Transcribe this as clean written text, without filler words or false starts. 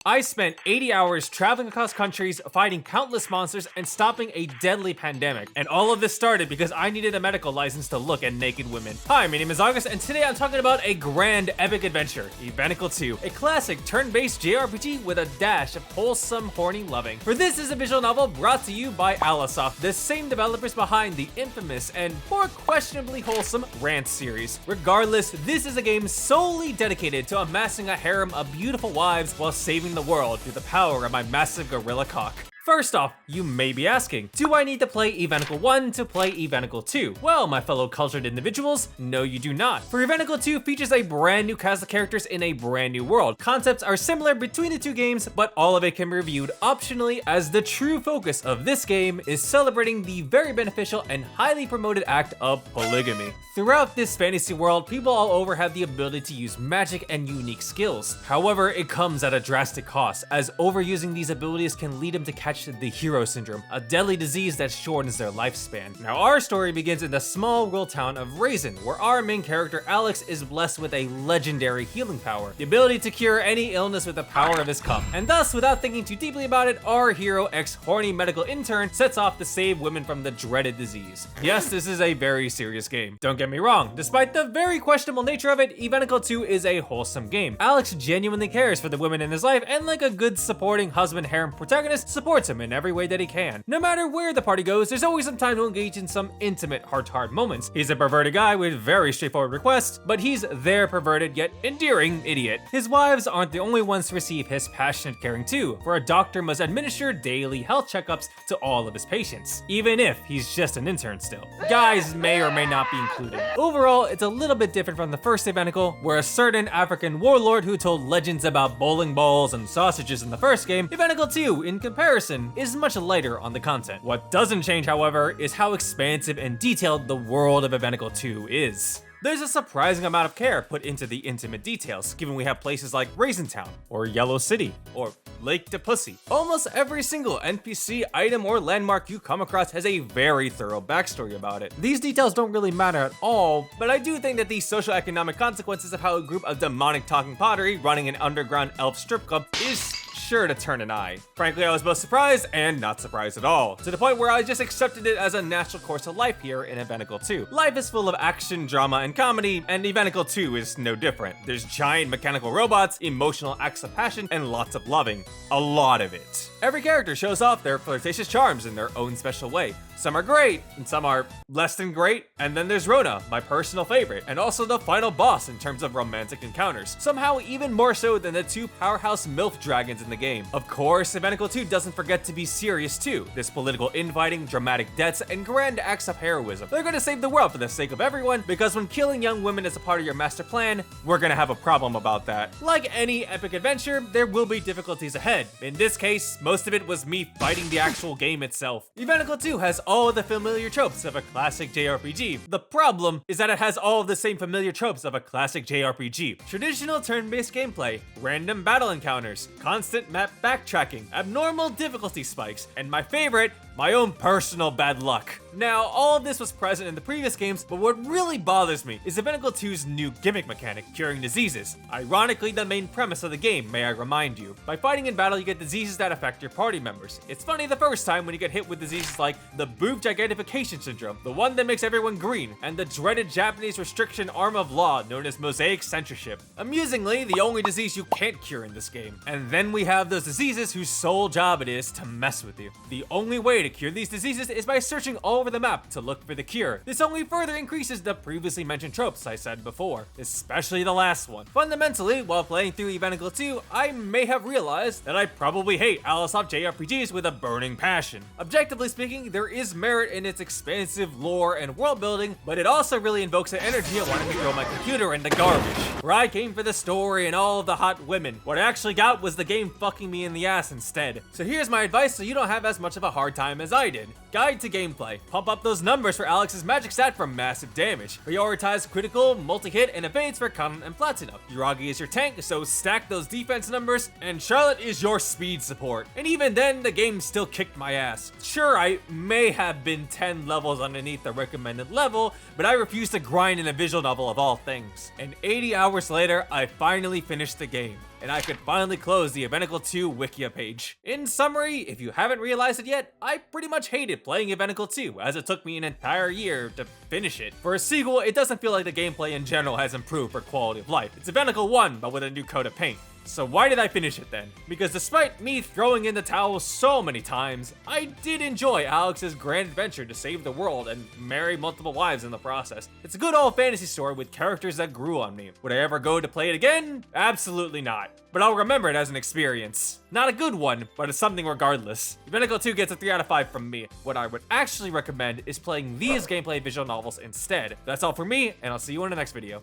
I spent 80 hours traveling across countries, fighting countless monsters, and stopping a deadly pandemic. And all of this started because I needed a medical license to look at naked women. Hi, my name is August, and today I'm talking about a grand epic adventure, Evenicle 2, a classic turn-based JRPG with a dash of wholesome, horny loving. For this is a visual novel brought to you by Alicesoft, the same developers behind the infamous and more questionably wholesome Rant series. Regardless, this is a game solely dedicated to amassing a harem of beautiful wives while saving the world through the power of my massive gorilla cock. First off, you may be asking, do I need to play Evenicle 1 to play Evenicle 2? Well, my fellow cultured individuals, no you do not. For Evenicle 2 features a brand new cast of characters in a brand new world. Concepts are similar between the two games, but all of it can be reviewed optionally, as the true focus of this game is celebrating the very beneficial and highly promoted act of polygamy. Throughout this fantasy world, people all over have the ability to use magic and unique skills. However, it comes at a drastic cost, as overusing these abilities can lead them to catch the hero syndrome, a deadly disease that shortens their lifespan. Now, our story begins in the small rural town of Raisin, where our main character Alex is blessed with a legendary healing power, the ability to cure any illness with the power of his cup. And thus, without thinking too deeply about it, our hero, ex-horny medical intern, sets off to save women from the dreaded disease. Yes, this is a very serious game. Don't get me wrong, despite the very questionable nature of it, Evenicle 2 is a wholesome game. Alex genuinely cares for the women in his life, and like a good supporting husband harem protagonist, supports him in every way that he can. No matter where the party goes, there's always some time to engage in some intimate heart-to-heart moments. He's a perverted guy with very straightforward requests, but he's their perverted yet endearing idiot. His wives aren't the only ones to receive his passionate caring too, for a doctor must administer daily health checkups to all of his patients, even if he's just an intern still. Guys may or may not be included. Overall, it's a little bit different from the first Evenicle, where a certain African warlord who told legends about bowling balls and sausages in the first game. Evenicle 2, in comparison, is much lighter on the content. What doesn't change, however, is how expansive and detailed the world of Evenicle 2 is. There's a surprising amount of care put into the intimate details, given we have places like Raisin Town, or Yellow City, or Lake de Pussy. Almost every single NPC, item, or landmark you come across has a very thorough backstory about it. These details don't really matter at all, but I do think that the socioeconomic consequences of how a group of demonic talking pottery running an underground elf strip club is sure to turn an eye. Frankly, I was both surprised and not surprised at all, to the point where I just accepted it as a natural course of life here in Evenicle 2. Life is full of action, drama, and comedy, and Evenicle 2 is no different. There's giant mechanical robots, emotional acts of passion, and lots of loving. A lot of it. Every character shows off their flirtatious charms in their own special way. Some are great, and some are less than great, and then there's Rona, my personal favorite, and also the final boss in terms of romantic encounters, somehow even more so than the two powerhouse MILF dragons in the game. Of course, Evenicle 2 doesn't forget to be serious too. There's political infighting, dramatic deaths, and grand acts of heroism. They're gonna save the world for the sake of everyone, because when killing young women is a part of your master plan, we're gonna have a problem about that. Like any epic adventure, there will be difficulties ahead. In this case, most of it was me fighting the actual game itself. Evenicle 2 has all the familiar tropes of a classic JRPG. The problem is that it has all of the same familiar tropes of a classic JRPG. Traditional turn-based gameplay, random battle encounters, constant map backtracking, abnormal difficulty spikes, and my favorite, my own personal bad luck. Now, all of this was present in the previous games, but what really bothers me is Evenicle 2's new gimmick mechanic, curing diseases. Ironically, the main premise of the game, may I remind you. By fighting in battle, you get diseases that affect your party members. It's funny the first time when you get hit with diseases like the boob gigantification syndrome, the one that makes everyone green, and the dreaded Japanese restriction arm of law known as mosaic censorship. Amusingly, the only disease you can't cure in this game. And then we have those diseases whose sole job it is to mess with you. The only way to cure these diseases is by searching all over the map to look for the cure. This only further increases the previously mentioned tropes I said before, especially the last one. Fundamentally, while playing through Evenicle 2, I may have realized that I probably hate Alicesoft JRPGs with a burning passion. Objectively speaking, there is merit in its expansive lore and world building, but it also really invokes the energy of wanting to throw my computer in the garbage. Where I came for the story and all of the hot women, what I actually got was the game fucking me in the ass instead. So here's my advice so you don't have as much of a hard time as I did. Guide to gameplay. Pump up those numbers for Alex's magic stat for massive damage. Prioritize critical, multi-hit, and evades for content and platinum. Yuragi is your tank, so stack those defense numbers, and Charlotte is your speed support. And even then, the game still kicked my ass. Sure, I may have been 10 levels underneath the recommended level, but I refused to grind in a visual novel of all things. And 80 hours later, I finally finished the game. and I could finally close the Evenicle 2 Wikia page. In summary, if you haven't realized it yet, I pretty much hated playing Evenicle 2, as it took me an entire year to finish it. For a sequel, it doesn't feel like the gameplay in general has improved for quality of life. It's Evenicle 1, but with a new coat of paint. So why did I finish it then? Because despite me throwing in the towel so many times, I did enjoy Alex's grand adventure to save the world and marry multiple wives in the process. It's a good old fantasy story with characters that grew on me. Would I ever go to play it again? Absolutely not. But I'll remember it as an experience. Not a good one, but it's something regardless. Evenicle 2 gets a 3 out of 5 from me. What I would actually recommend is playing these gameplay visual novels instead. That's all for me, and I'll see you in the next video.